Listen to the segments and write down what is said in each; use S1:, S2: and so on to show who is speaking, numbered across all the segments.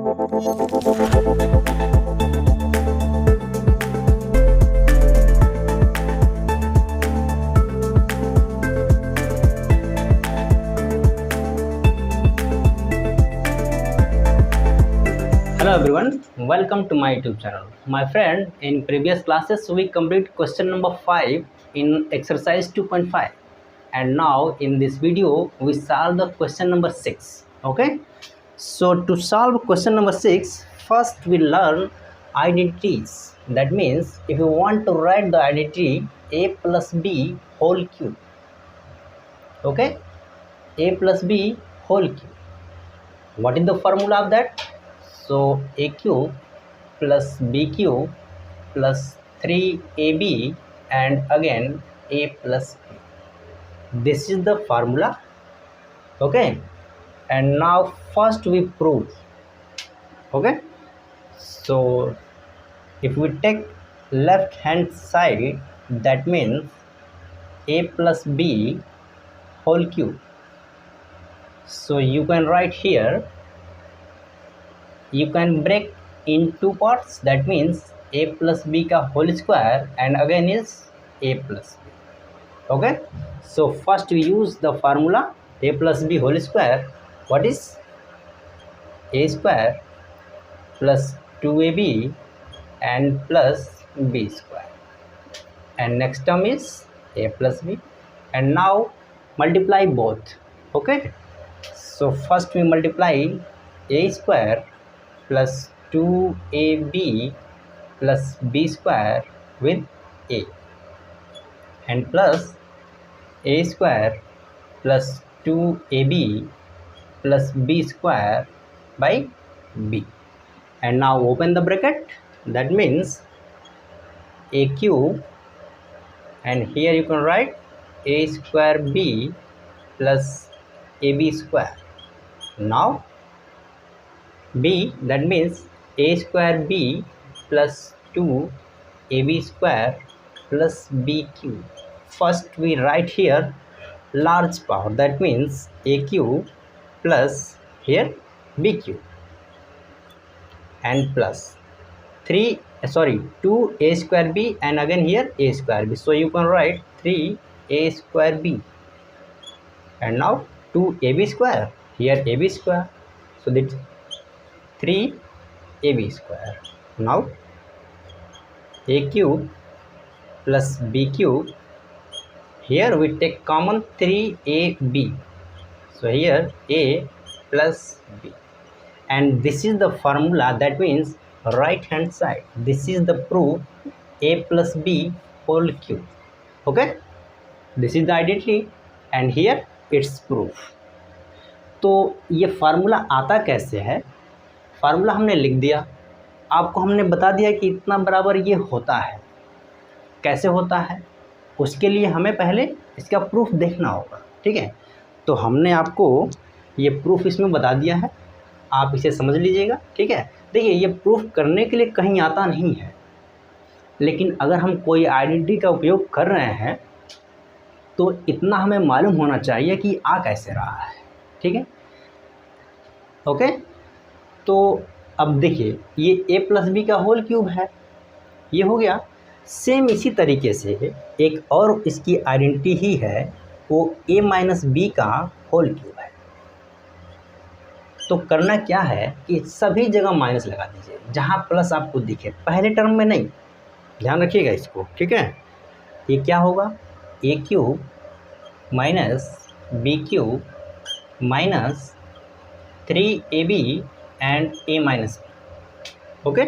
S1: Hello everyone, welcome to my YouTube channel. My friend, in previous classes we complete question number 5 in exercise 2.5, and now in this video we solve the question number 6. Okay, so to solve question number 6, first we learn identities. That means if you want to write the identity a plus b whole cube, okay, a plus b whole cube, what is the formula of that? So a cube plus b cube plus 3ab and again a plus b. This is the formula. Okay, and now first we prove. Okay, so if we take left hand side, that means a plus b whole cube. So you can write here, you can break in two parts, that means a plus b का whole square and again is a plus b. Okay, so first we use the formula a plus b whole square. What is a square plus 2ab and plus b square, and next term is a plus b, and now multiply both. Okay, so first we multiply a square plus 2ab plus b square with a, and plus a square plus 2ab plus b square by b, and now open the bracket. That means a cube, and here you can write a square b plus ab square. Now b, that means a square b plus 2ab square plus b cube. First we write here large part, that means a cube plus here b cube and plus 2a square b and again here a square b. So you can write 3a square b, and now 2ab square, here ab square, so that's 3ab square. Now a cube plus b cube, here we take common 3ab, so here a plus b, and this is the formula. That means right hand side, this is the proof a plus b whole cube. Okay, this is the identity and here its proof. तो ये formula आता कैसे है? Formula हमने लिख दिया, आपको हमने बता दिया कि इतना बराबर ये होता है। कैसे होता है उसके लिए हमें पहले इसका प्रूफ देखना होगा। ठीक है, तो हमने आपको ये प्रूफ इसमें बता दिया है, आप इसे समझ लीजिएगा। ठीक है, देखिए ये प्रूफ करने के लिए कहीं आता नहीं है, लेकिन अगर हम कोई आइडेंटिटी का उपयोग कर रहे हैं तो इतना हमें मालूम होना चाहिए कि आ कैसे रहा है। ठीक है, ओके, तो अब देखिए ये a प्लस बी का होल क्यूब है, ये हो गया। सेम इसी तरीके से एक और इसकी आइडेंटिटी ही है, वो a माइनस बी का होल क्यूब है। तो करना क्या है कि सभी जगह माइनस लगा दीजिए जहाँ प्लस आपको दिखे, पहले टर्म में नहीं, ध्यान रखिएगा इसको। ठीक है, ये क्या होगा, a cube minus B cube minus 3ab and a minus B. Okay,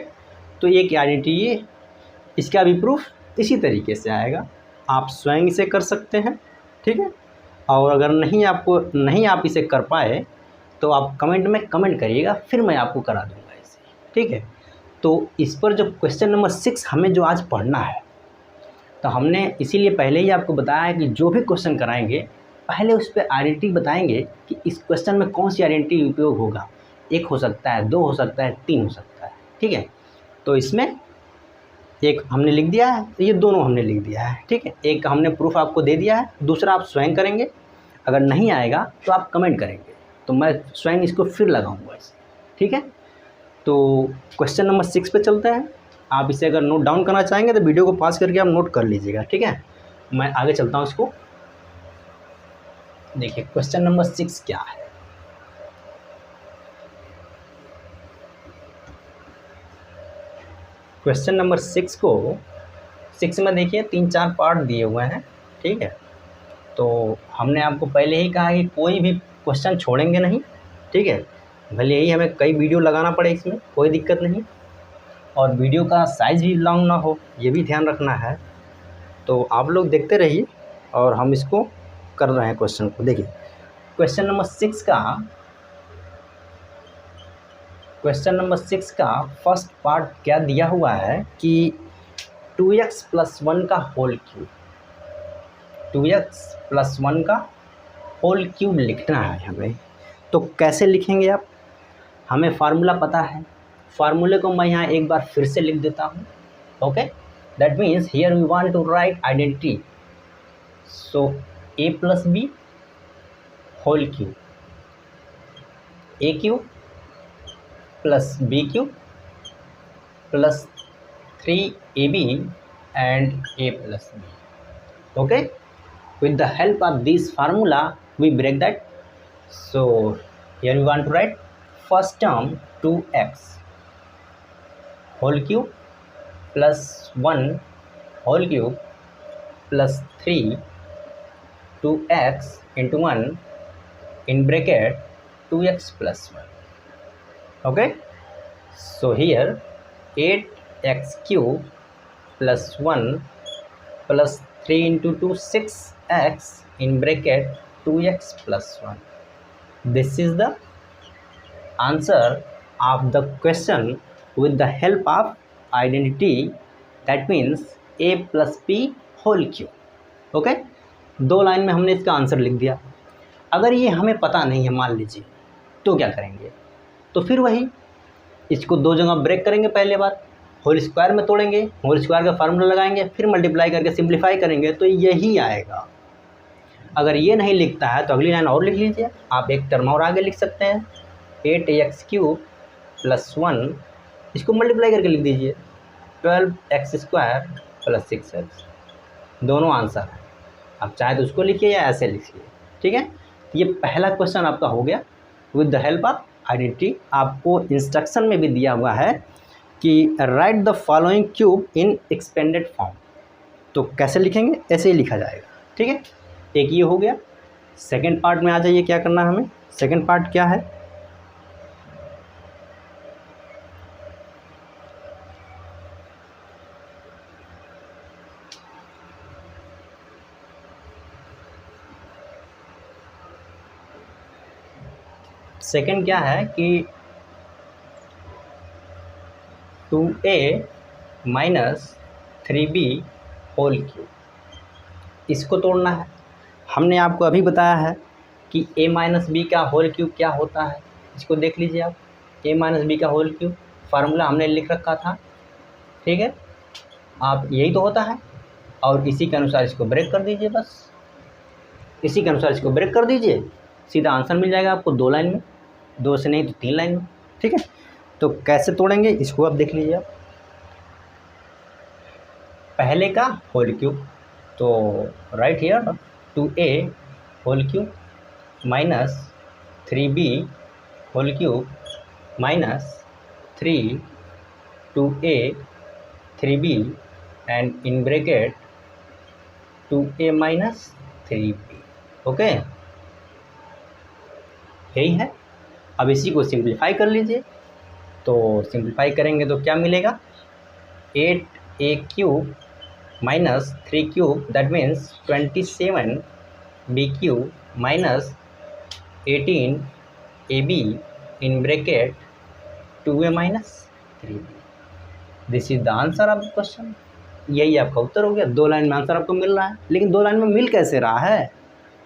S1: तो ये क्या आइडेंटिटी, ये इसका भी प्रूफ इसी तरीके से आएगा, आप स्वयं इसे कर सकते हैं। ठीक है, और अगर नहीं आप इसे कर पाए तो आप कमेंट में कमेंट करिएगा, फिर मैं आपको करा दूंगा इसे। ठीक है, तो इस पर जो क्वेश्चन नंबर 6 हमें जो आज पढ़ना है, तो हमने इसीलिए पहले ही आपको बताया है कि जो भी क्वेश्चन कराएंगे पहले उस पर आइडेंटिटी बताएंगे कि इस क्वेश्चन में कौन सी आइडेंटिटी उपयोग होगा। 1 हो सकता है, 2 हो सकता है, 3 हो सकता है। ठीक है, तो इसमें एक हमने लिख दिया है, तो ये दोनों हमने लिख दिया है। ठीक है, एक हमने प्रूफ आपको दे दिया है, दूसरा आप स्वयं करेंगे। अगर नहीं आएगा तो आप कमेंट करेंगे, तो मैं स्वयं इसको फिर लगाऊंगा इसे। ठीक है, तो क्वेश्चन नंबर 6 पे चलते हैं। आप इसे अगर नोट डाउन करना चाहेंगे तो वीडियो को पॉज करके आप नोट कर लीजिएगा, ठीक है। मैं आगे चलता हूँ इसको। देखिए क्वेश्चन नंबर 6 क्या है। क्वेश्चन नंबर 6 में देखिए 3-4 पार्ट दिए हुए हैं, ठीक है। तो हमने आपको पहले ही कहा कि कोई भी क्वेश्चन छोड़ेंगे नहीं, ठीक है। भले ही हमें कई वीडियो लगाना पड़े, इसमें कोई दिक्कत नहीं, और वीडियो का साइज़ भी लॉन्ग ना हो, ये भी ध्यान रखना है। तो आप लोग देखते रहिए और हम इसको कर रहे हैं क्वेश्चन को। देखिए क्वेश्चन नंबर 6 का फर्स्ट पार्ट क्या दिया हुआ है कि 2x + 1 का होल क्यूब, 2x + 1 का होल क्यूब लिखना है हमें। तो कैसे लिखेंगे आप, हमें फार्मूला पता है। फार्मूले को मैं यहाँ एक बार फिर से लिख देता हूँ, okay. That means here we want to write identity. So a + b whole cube, a cube + b cube + 3ab and a + b, okay. With the help of this formula we break that. So here we want to write first term 2x whole cube + 1 whole cube + 3 2x into 1 in bracket 2x + 1, okay. So here 8x cube + 1 + 3 into 2 6x in bracket 2x + 1. This is the answer of the question with the help of identity, that means a + b whole cube, okay. 2 line में हमने इसका answer लिख दिया। अगर ये हमें पता नहीं है मान लीजिए, तो क्या करेंगे, तो फिर वही इसको 2 जगह ब्रेक करेंगे। पहले बार होल स्क्वायर में तोड़ेंगे, होल स्क्वायर का फार्मूला लगाएंगे, फिर मल्टीप्लाई करके सिंप्लीफाई करेंगे, तो यही आएगा। अगर ये नहीं लिखता है तो अगली लाइन और लिख लीजिए, आप एक टर्म और आगे लिख सकते हैं, 8x³ + 1, इसको मल्टीप्लाई करके लिख दीजिए 12x² + 6x। दोनों आंसर हैं, आप चाहे तो उसको लिखिए या ऐसे लिखिए, ठीक है। ये पहला क्वेश्चन आपका हो गया with the help of identity. आपको इंस्ट्रक्शन में भी दिया हुआ है कि right the following cube in expanded form. तो कैसे लिखेंगे, ऐसे ही लिखा जाएगा, ठीक है। एक ये हो गया। सेकंड पार्ट में आ जाइए, क्या करना है हमें। सेकंड पार्ट क्या है, सेकंड क्या है कि 2a - 3b होल क्यूब, इसको तोड़ना है। हमने आपको अभी बताया है कि a - b का होल क्यूब क्या होता है, इसको देख लीजिए आप। a - b का होल क्यूब फार्मूला हमने लिख रखा था, ठीक है। आप यही तो होता है, और इसी के अनुसार इसको ब्रेक कर दीजिए, बस इसी के अनुसार इसको ब्रेक कर दीजिए, सीधा आंसर मिल जाएगा आपको 2 लाइन में, 2 से नहीं तो 3 लाइन में, ठीक है। तो कैसे तोड़ेंगे इसको आप देख लीजिए आप। पहले का होल क्यूब, तो right here 2a whole cube - 3b whole cube - 3 2a 3b and in bracket 2a - 3b, okay. यही है। अब इसी को सिंप्लीफाई कर लीजिए, तो सिंप्लीफाई करेंगे तो क्या मिलेगा, 8a³ - 3³ that means 27b³ - 18ab in bracket 2a - 3b। This is the answer of the question. यही आपका उत्तर हो गया। 2 लाइन में आंसर आपको मिल रहा है, लेकिन 2 लाइन में मिल कैसे रहा है,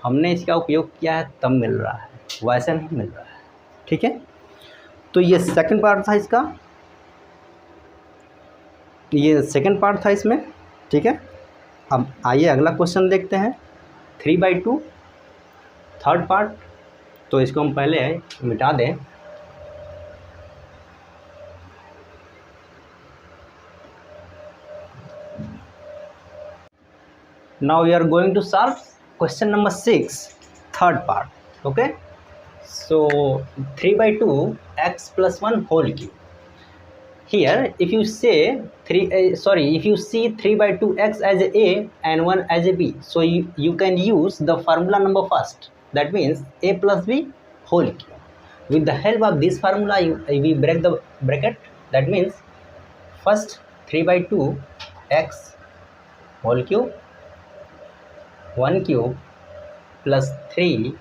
S1: हमने इसका उपयोग किया है तब मिल रहा है, वैसे नहीं मिल रहा है, ठीक है। तो ये सेकंड पार्ट था इसका, ये सेकंड पार्ट था इसमें, ठीक है। अब आइए अगला क्वेश्चन देखते हैं, 3/2 थर्ड पार्ट। तो इसको हम पहले मिटा दें। Now we are going to solve question number 6, third part. Okay. So 3 by 2 x plus 1 whole cube. Here, if you say if you see 3 by 2 x as a and 1 as a b, so you can use the formula number first. That means a plus b whole cube. With the help of this formula, we break the bracket. That means first 3 by 2 x whole cube 1 cube plus 3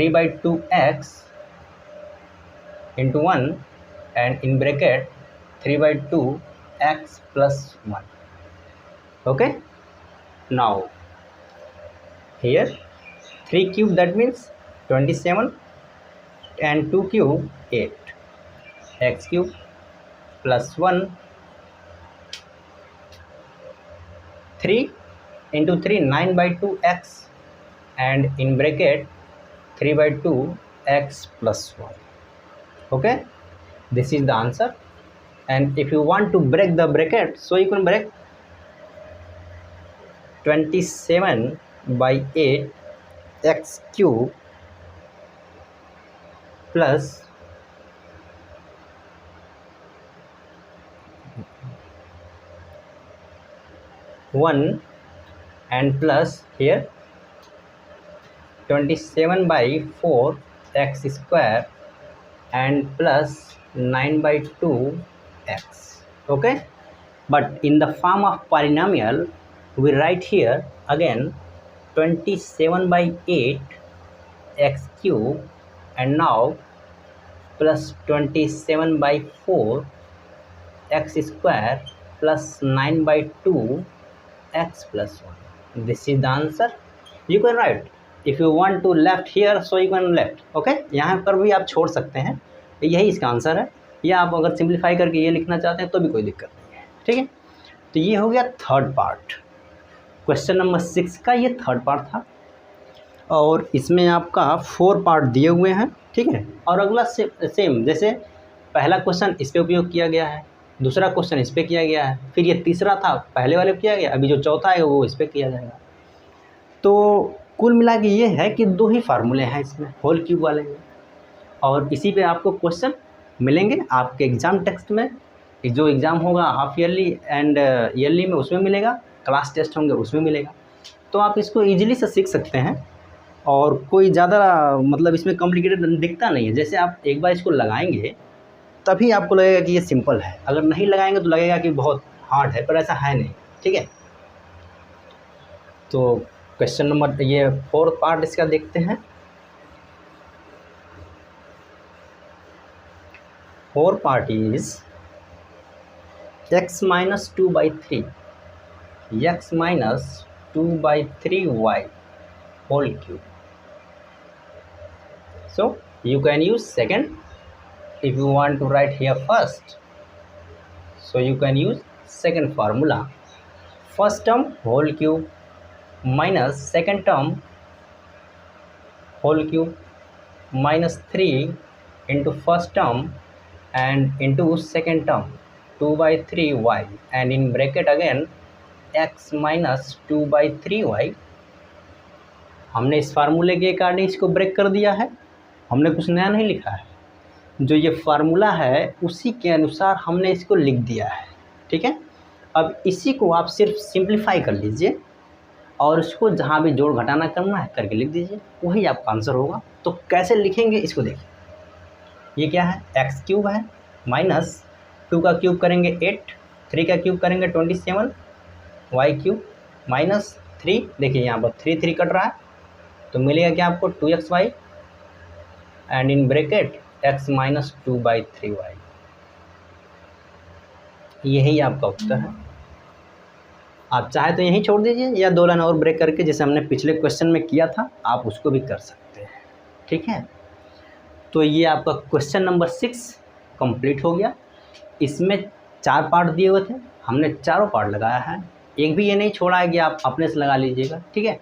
S1: by 2 x into 1 and in bracket 3 by 2 x plus 1. Okay. Now here 3 cube, that means 27, and 2 cube 8, x cube plus 1 3 into 3 9 by 2 x and in bracket 3 by 2 x plus 1. Okay, this is the answer. And if you want to break the bracket, so you can break 27 by 8 x cube plus 1 and plus here 27 by 4 x square and plus 9 by 2 x. Okay, but in the form of polynomial we write here again 27 by 8 x cube and now plus 27 by 4 x square plus 9 by 2 x plus 1. This is the answer. You can write. If you want to left here, so you can left. Okay, यहाँ पर भी आप छोड़ सकते हैं, यही इसका answer है. या आप अगर सिंप्लीफाई करके ये लिखना चाहते हैं तो भी कोई दिक्कत नहीं है. ठीक है, तो ये हो गया थर्ड पार्ट. क्वेश्चन नंबर 6 का ये थर्ड पार्ट था और इसमें आपका 4 पार्ट दिए हुए हैं. ठीक है, और अगला सेम जैसे पहला क्वेश्चन इस पर उपयोग किया गया है, दूसरा क्वेश्चन इस पर किया गया है, फिर ये तीसरा था पहले वाले किया गया, अभी जो चौथा है वो इस पर किया जाएगा. तो कुल मिला के ये है कि 2 ही फार्मूले हैं इसमें होल क्यूब वाले में, और इसी पे आपको क्वेश्चन मिलेंगे आपके एग्ज़ाम टेक्स्ट में. जो एग्ज़ाम होगा हाफ ईयरली एंड ईयरली में उसमें मिलेगा, क्लास टेस्ट होंगे उसमें मिलेगा. तो आप इसको ईजिली से सीख सकते हैं और कोई ज़्यादा मतलब इसमें कॉम्प्लिकेटेड दिखता नहीं है. जैसे आप एक बार इसको लगाएंगे तभी आपको लगेगा कि ये सिंपल है, अगर नहीं लगाएंगे तो लगेगा कि बहुत हार्ड है, पर ऐसा है नहीं. ठीक है, तो क्वेश्चन नंबर ये 4th पार्ट इसका देखते हैं. 4 part is x minus 2 by 3 x minus 2 by 3y whole cube. So you can use second. If you want to write here first, so you can use second formula. First term whole cube minus second term whole cube minus 3 into first term and into second term 2 by 3y and in bracket again x minus 2 by 3y. हमने इस फार्मूले के according इसको break कर दिया है, हमने कुछ नया नहीं लिखा है. जो ये फार्मूला है उसी के अनुसार हमने इसको लिख दिया है. ठीक है, अब इसी को आप सिर्फ सिंप्लीफाई कर लीजिए और इसको जहाँ भी जोड़ घटाना करना है करके लिख दीजिए, वही आपका आंसर होगा. तो कैसे लिखेंगे इसको देखिए. ये क्या है, एक्स क्यूब है माइनस 2 का क्यूब करेंगे 8, 3 का क्यूब करेंगे 27, वाई क्यूब माइनस 3. देखिए यहाँ पर 3 3 कट रहा है तो मिलेगा क्या आपको 2xy and in bracket x minus 2 by 3y. यही आपका उत्तर है. आप चाहे तो यहीं छोड़ दीजिए या 2 लाइन और ब्रेक करके जैसे हमने पिछले क्वेश्चन में किया था आप उसको भी कर सकते हैं. ठीक है, तो ये आपका क्वेश्चन नंबर 6 कंप्लीट हो गया. इसमें 4 पार्ट दिए हुए थे, हमने चारों पार्ट लगाया है, एक भी ये नहीं छोड़ा है कि आप अपने से लगा लीजिएगा. ठीक है,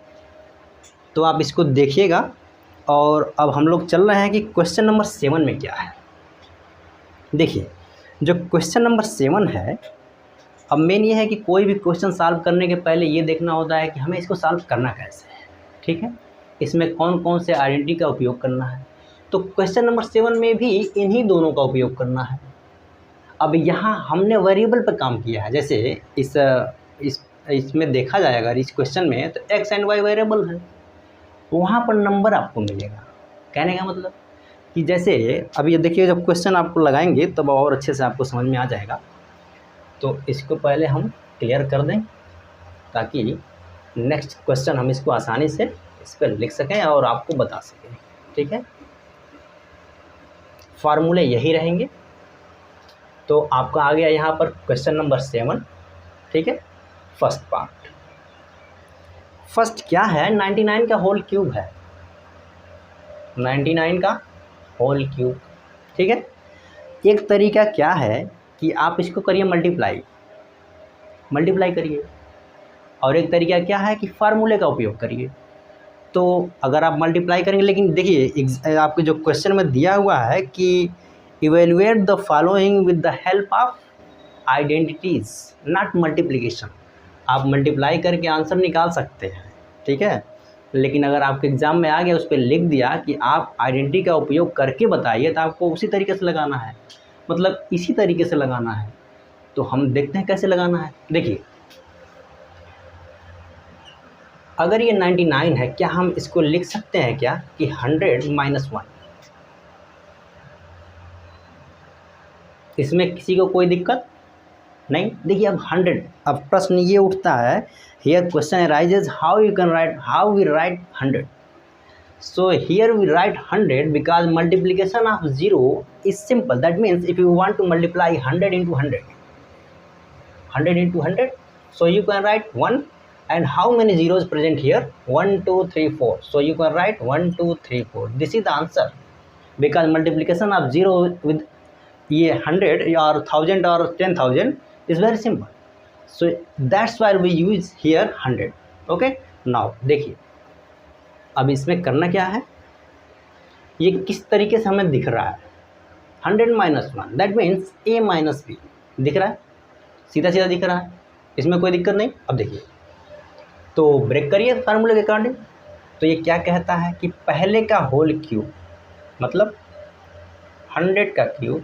S1: तो आप इसको देखिएगा. और अब हम लोग चल रहे हैं कि क्वेश्चन नंबर 7 में क्या है. देखिए, जो क्वेश्चन नंबर 7 है अब मेन ये है कि कोई भी क्वेश्चन सॉल्व करने के पहले ये देखना होता है कि हमें इसको सॉल्व करना कैसे है, ठीक है। इसमें कौन कौन से आइडेंटिटी का उपयोग करना है, तो क्वेश्चन नंबर 7 में भी इन्हीं दोनों का उपयोग करना है। अब यहाँ हमने वेरिएबल पर काम किया है, जैसे इसमें देखा जाएगा इस क्वेश्चन में तो एक्स एंड वाई वेरिएबल है, वहाँ पर नंबर आपको मिलेगा। कहने का मतलब कि जैसे अब ये देखिए, जब क्वेश्चन आपको लगाएंगे तब और अच्छे से आपको समझ में आ जाएगा। तो इसको पहले हम क्लियर कर दें ताकि नेक्स्ट क्वेश्चन हम इसको आसानी से इस पर लिख सकें और आपको बता सकें, ठीक है। फार्मूले यही रहेंगे। तो आपका आ गया यहाँ पर क्वेश्चन नंबर 7, ठीक है। फर्स्ट पार्ट, फर्स्ट क्या है, 99 का होल क्यूब है, 99 का होल क्यूब, ठीक है। एक तरीका क्या है कि आप इसको करिए मल्टीप्लाई करिए, और एक तरीका क्या है कि फार्मूले का उपयोग करिए। तो अगर आप मल्टीप्लाई करेंगे, लेकिन देखिए आपके जो क्वेश्चन में दिया हुआ है कि evaluate the following with the help of identities not multiplication. आप मल्टीप्लाई करके आंसर निकाल सकते हैं, ठीक है। लेकिन अगर आपके एग्ज़ाम में आ गया उस पर लिख दिया कि आप आइडेंटिटी का उपयोग करके बताइए, तो आपको उसी तरीके से लगाना है, मतलब इसी तरीके से लगाना है। तो हम देखते हैं कैसे लगाना है। देखिए, अगर ये 99 है, क्या हम इसको लिख सकते हैं क्या कि 100 - 1? इसमें किसी को कोई दिक्कत नहीं। देखिए अब 100, अब प्रश्न ये उठता है, here question arises how we write 100। So here we write 100 because multiplication of 0 is simple. That means if you want to multiply 100 into 100, 100 into 100, so you can write 1, and how many zeros present here? 1 2 3 4. So you can write 1 2 3 4. This is the answer, because multiplication of 0 with ये 100 or 1000 or 10,000 is very simple. So that's why we use here 100. Okay, now देखिए अब इसमें करना क्या है, ये किस तरीके से हमें दिख रहा है, 100 - 1, दैट मीन्स a - b दिख रहा है, सीधा सीधा दिख रहा है, इसमें कोई दिक्कत नहीं। अब देखिए, तो ब्रेक करिए फार्मूले के अकॉर्डिंग। तो ये क्या कहता है कि पहले का होल क्यूब मतलब 100 का क्यूब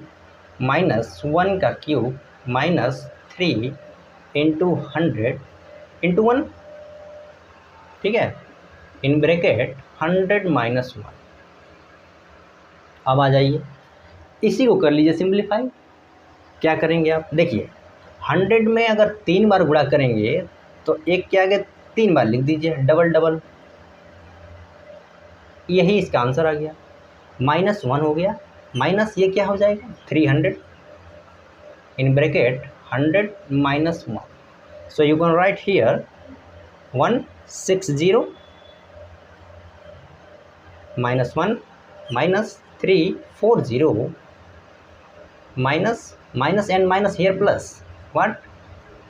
S1: -1 का क्यूब -3 इंटू 100 इंटू 1, ठीक है, इन ब्रैकेट 100 - 1। अब आ जाइए, इसी को कर लीजिए सिंप्लीफाई। क्या करेंगे आप, देखिए 100 में अगर 3 बार गुणा करेंगे तो एक के आगे 3 बार लिख दीजिए, डबल डबल, यही इसका आंसर आ गया। -1 हो गया, माइनस ये क्या हो जाएगा 300 in bracket 100 - 1। So you can write here 160 -1 -340 minus and minus here plus what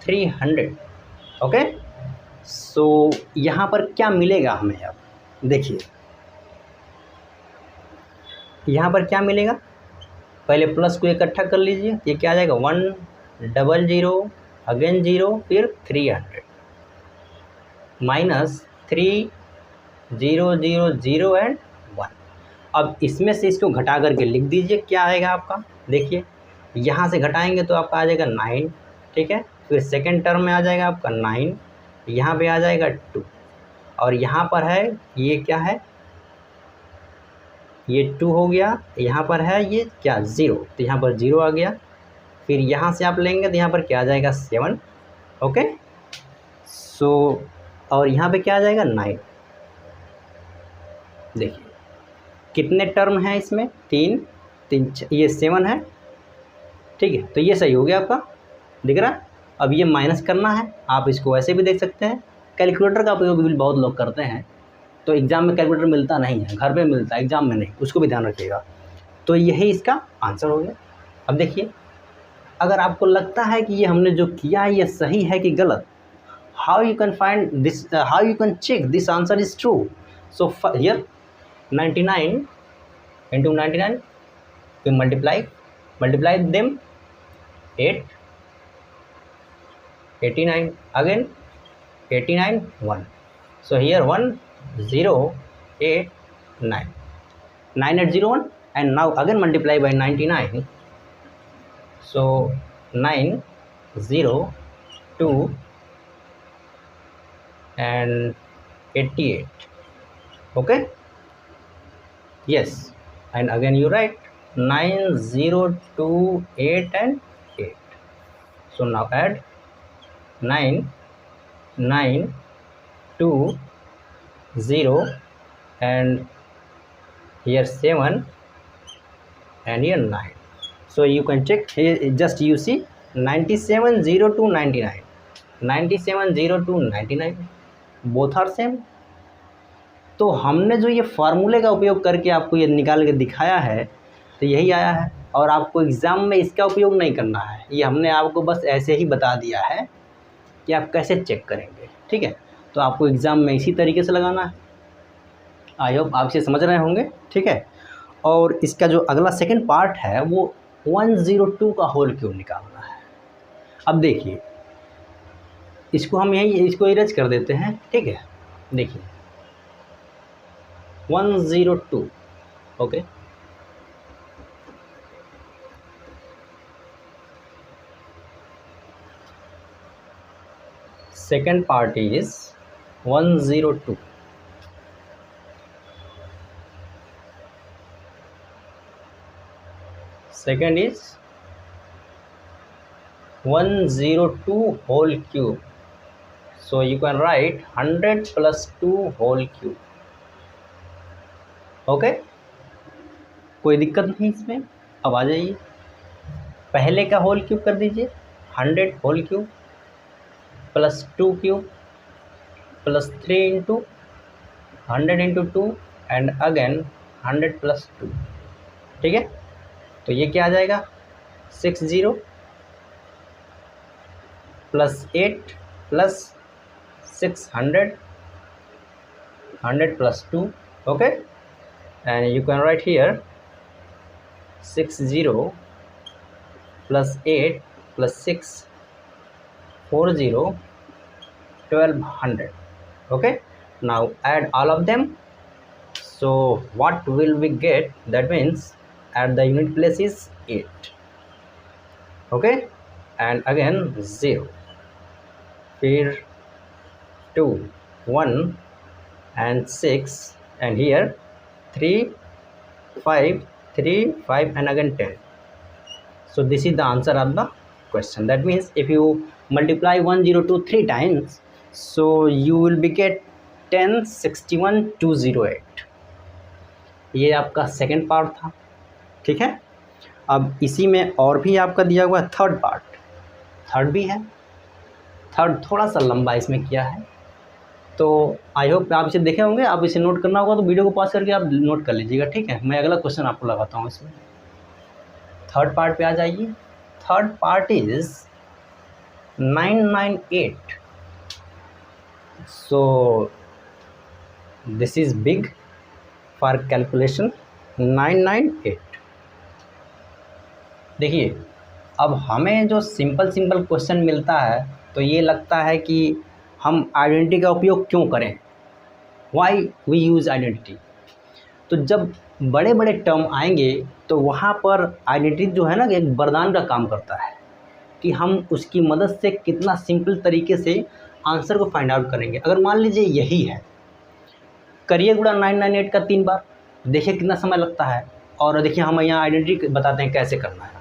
S1: 300। Okay, सो यहाँ पर क्या मिलेगा हमें, अब देखिए यहाँ पर क्या मिलेगा, पहले प्लस को इकट्ठा कर लीजिए, ये क्या आ जाएगा 100 अगेन 0 फिर 300 -3000 एंड 1। अब इसमें से इसको घटा करके लिख दीजिए, क्या आएगा आपका, देखिए यहाँ से घटाएंगे तो आपका आ जाएगा 9, ठीक है। फिर सेकेंड टर्म में आ जाएगा आपका 9, यहाँ पे आ जाएगा 2, और यहाँ पर है ये क्या है, ये 2 हो गया, यहाँ पर है ये क्या 0, तो यहाँ पर 0 आ गया। फिर यहाँ से आप लेंगे तो यहाँ पर क्या आ जाएगा 7। ओके, सो और यहाँ पे क्या आ जाएगा 9। देखिए कितने टर्म हैं इसमें, 3 ये 7 है, ठीक है। तो ये सही हो गया आपका, दिख रहा है। अब ये माइनस करना है, आप इसको ऐसे भी देख सकते हैं, कैलकुलेटर का उपयोग भी बहुत लोग करते हैं। तो एग्ज़ाम में कैलकुलेटर मिलता नहीं है, घर पे मिलता है, एग्ज़ाम में नहीं, उसको भी ध्यान रखिएगा। तो यही इसका आंसर हो गया। अब देखिए, अगर आपको लगता है कि ये हमने जो किया है ये सही है कि गलत, how you can find this, how you can check this answer is true. So here 99 into 99 we multiply them 8 89, again 89, 1. So here 1 0 8 9, 9 at 0 1, and now again multiply by 99. So 9 0 2 and 88. Okay, yes, and again you write 9 0 2 8 and 8. So now add 9 9 2 0 and here 7 and here 9. So you can check here, just you see 97 0 to 99, 97 0 to 99, both are same. तो हमने जो ये फार्मूले का उपयोग करके आपको ये निकाल के दिखाया है तो यही आया है, और आपको एग्ज़ाम में इसका उपयोग नहीं करना है, ये हमने आपको बस ऐसे ही बता दिया है कि आप कैसे चेक करेंगे। ठीक है, तो आपको एग्ज़ाम में इसी तरीके से लगाना है। आई होप आप इसे समझ रहे होंगे। ठीक है, और इसका जो अगला सेकंड पार्ट है वो 102 का होल क्यूब निकालना है। अब देखिए इसको हम यही इसको इरेज कर देते हैं। ठीक है, देखिए 102, okay, second part is 102. Second is 102 whole cube. So you can write 100 plus 2 whole cube. Okay, कोई दिक्कत नहीं इसमें। अब आ जाइए, पहले का होल क्यूब कर दीजिए, 100 whole cube plus 2 cube plus 3 into 100 into 2 and again 100 plus 2। ठीक है, तो ये क्या आ जाएगा 60 plus 8 plus 600, 100 plus 2, okay, and you can write here 60 plus 8 plus 6 40 1200. Okay, now add all of them. So what will we get? That means at the unit place is 8. Okay, and again 0, here 2 1 and 6, and here 3 5 3 5 and again 10. So this is the answer of the question. That means if you multiply 102 3 times, so you will be get 10 61 208. ये आपका second part था। ठीक है, अब इसी में और भी आपका दिया हुआ है थर्ड पार्ट, थर्ड भी है। थर्ड थोड़ा सा लंबा इसमें किया है, तो आई होप आप इसे देखे होंगे। आप इसे नोट करना होगा तो वीडियो को पॉज करके आप नोट कर लीजिएगा। ठीक है, मैं अगला क्वेश्चन आपको लगाता हूँ इसमें। थर्ड पार्ट पे आ जाइए। Third part is 998. So this is big for calculation, 998। देखिए अब हमें जो सिंपल क्वेश्चन मिलता है तो ये लगता है कि हम आइडेंटिटी का उपयोग क्यों करें, वाई वी यूज़ आइडेंटिटी। तो जब बड़े बड़े टर्म आएंगे तो वहाँ पर आइडेंटिटी जो है ना एक वरदान का काम करता है कि हम उसकी मदद से कितना सिंपल तरीके से आंसर को फाइंड आउट करेंगे। अगर मान लीजिए यही है, करिए गुणा 998 का 3 बार, देखिए कितना समय लगता है। और देखिए हम यहाँ आइडेंटिटी बताते हैं कैसे करना है।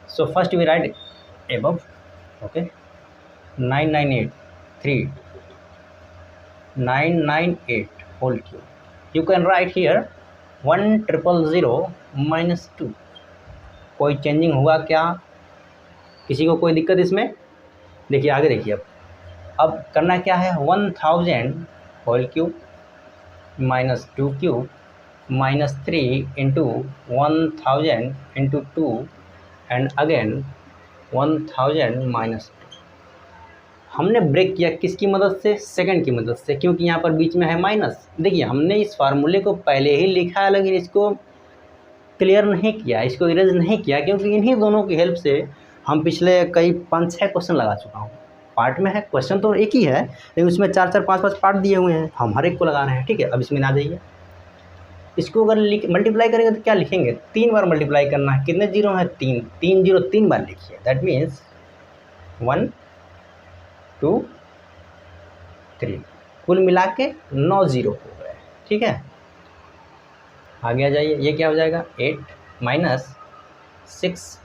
S1: So first we write above, okay, 998 whole cube. You can write here 1000 minus 2। कोई चेंजिंग हुआ क्या, किसी को कोई दिक्कत इसमें? देखिए आगे देखिए। अब करना क्या है, 1000 whole cube minus 2 cube minus 3 into 1000 into 2 and again 1000 minus 2। हमने ब्रेक किया किसकी मदद से, सेकंड की मदद से, क्योंकि यहाँ पर बीच में है माइनस। देखिए हमने इस फार्मूले को पहले ही लिखा है लेकिन इसको क्लियर नहीं किया, इसको इरेज नहीं किया, क्योंकि इन्हीं दोनों की हेल्प से हम पिछले कई 5-6 क्वेश्चन लगा चुका हूँ। पार्ट में है, क्वेश्चन तो एक ही है लेकिन उसमें 4 4 5 5 पार्ट दिए हुए हैं, हम हर एक को लगा रहे हैं। ठीक है, अब इसमें आ जाइए, इसको अगर मल्टीप्लाई करेंगे तो क्या लिखेंगे, 3 बार मल्टीप्लाई करना है। कितने जीरो हैं, 3, 3 जीरो 3 बार लिखिए, दैट मीन्स 1 2 3, कुल मिला के 9 जीरो हो गए। ठीक है, आगे आ जाइए, ये क्या हो जाएगा 8 minus 6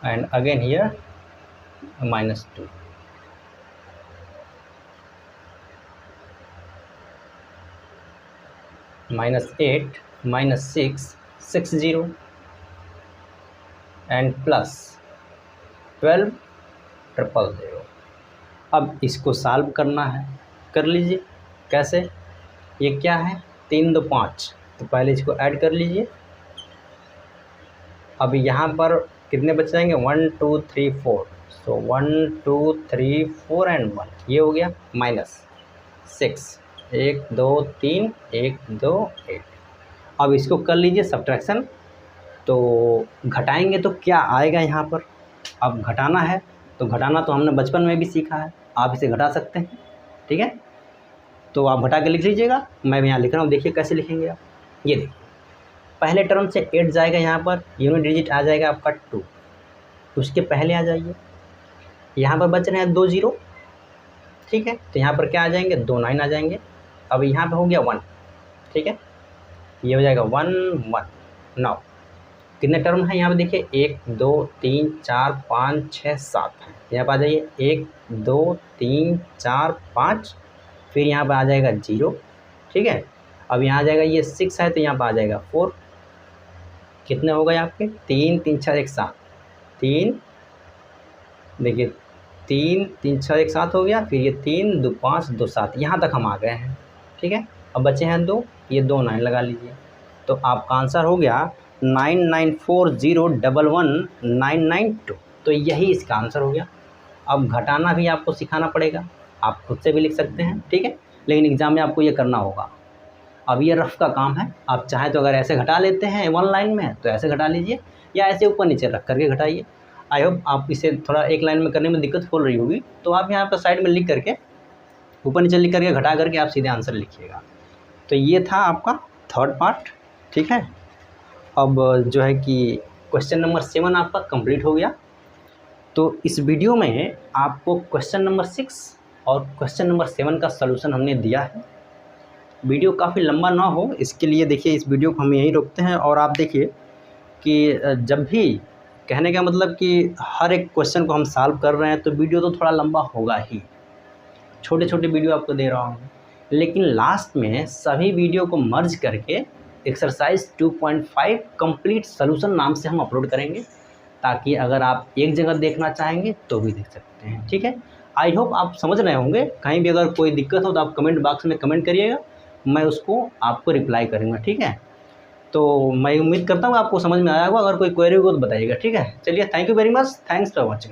S1: and again here -2, -8 -6 6 0 and plus 12 000। अब इसको सॉल्व करना है, कर लीजिए। कैसे, ये क्या है 3 2 5, तो पहले इसको ऐड कर लीजिए। अब यहाँ पर कितने बच जाएंगे 1 2 3 4, सो 1 2 3 4 एंड 1, ये हो गया -6 1 2 3 1 2 8। अब इसको कर लीजिए सब्ट्रैक्शन, तो घटाएंगे तो क्या आएगा यहाँ पर। अब घटाना है तो घटाना तो हमने बचपन में भी सीखा है, आप इसे घटा सकते हैं। ठीक है, तो आप घटा के लिख लीजिएगा, मैं यहाँ लिख रहा हूँ, देखिए कैसे लिखेंगे आप। ये देखिए, पहले टर्म से 8 जाएगा, यहाँ पर यूनिट डिजिट आ जाएगा आपका 2, उसके पहले आ जाइए, यहाँ पर बच रहे हैं 2 जीरो। ठीक है, तो यहाँ पर क्या आ जाएंगे 2 9 आ जाएंगे। अब यहाँ पर हो गया 1, ठीक है, ये हो जाएगा 1 1। नाउ कितने टर्म हैं यहाँ पे देखिए, 1 2 3 4 5 6 7 है। यहाँ पर आ जाइए 1 2 3 4 5, फिर यहाँ पर आ जाएगा 0। ठीक है, अब यहाँ आ जाएगा ये 6 है तो यहाँ पर आ जाएगा 4। कितने हो गए आपके 3 3 6 1 7, 3 देखिए 3 3 6 1 7 हो गया, फिर ये 3 2 5 2 7, यहाँ तक हम आ गए हैं। ठीक है, अब बचे हैं 2, ये 2 9 लगा लीजिए, तो आपका आंसर हो गया 9940111992। तो यही इसका आंसर हो गया। अब घटाना भी आपको सिखाना पड़ेगा, आप खुद से भी लिख सकते हैं। ठीक है, लेकिन एग्ज़ाम में आपको ये करना होगा। अब ये रफ़ का काम है, आप चाहें तो अगर ऐसे घटा लेते हैं 1 लाइन में तो ऐसे घटा लीजिए, या ऐसे ऊपर नीचे रख करके घटाइए। आई होप आप इसे थोड़ा एक लाइन में करने में दिक्कत हो रही होगी, तो आप यहाँ पर साइड में लिख करके, ऊपर नीचे लिख करके, घटा करके आप सीधे आंसर लिखिएगा। तो ये था आपका थर्ड पार्ट। ठीक है, अब जो है कि क्वेश्चन नंबर 7 आपका कंप्लीट हो गया। तो इस वीडियो में आपको क्वेश्चन नंबर 6 और क्वेश्चन नंबर 7 का सलूशन हमने दिया है। वीडियो काफ़ी लंबा ना हो इसके लिए देखिए इस वीडियो को हम यहीं रोकते हैं, और आप देखिए कि जब भी, कहने का मतलब कि हर एक क्वेश्चन को हम सॉल्व कर रहे हैं तो वीडियो तो थोड़ा लंबा होगा ही, छोटे छोटे वीडियो आपको दे रहा हूँ, लेकिन लास्ट में सभी वीडियो को मर्ज करके एक्सरसाइज 2.5 कंप्लीट सॉल्यूशन नाम से हम अपलोड करेंगे, ताकि अगर आप एक जगह देखना चाहेंगे तो भी देख सकते हैं। ठीक है, आई होप आप समझ रहे होंगे। कहीं भी अगर कोई दिक्कत हो तो आप कमेंट बॉक्स में कमेंट करिएगा, मैं उसको आपको रिप्लाई करूँगा। ठीक है, तो मैं उम्मीद करता हूँ आपको समझ में आया होगा। अगर कोई क्वेरी हो तो बताइएगा। ठीक है, चलिए, thank you very much, thanks for watching.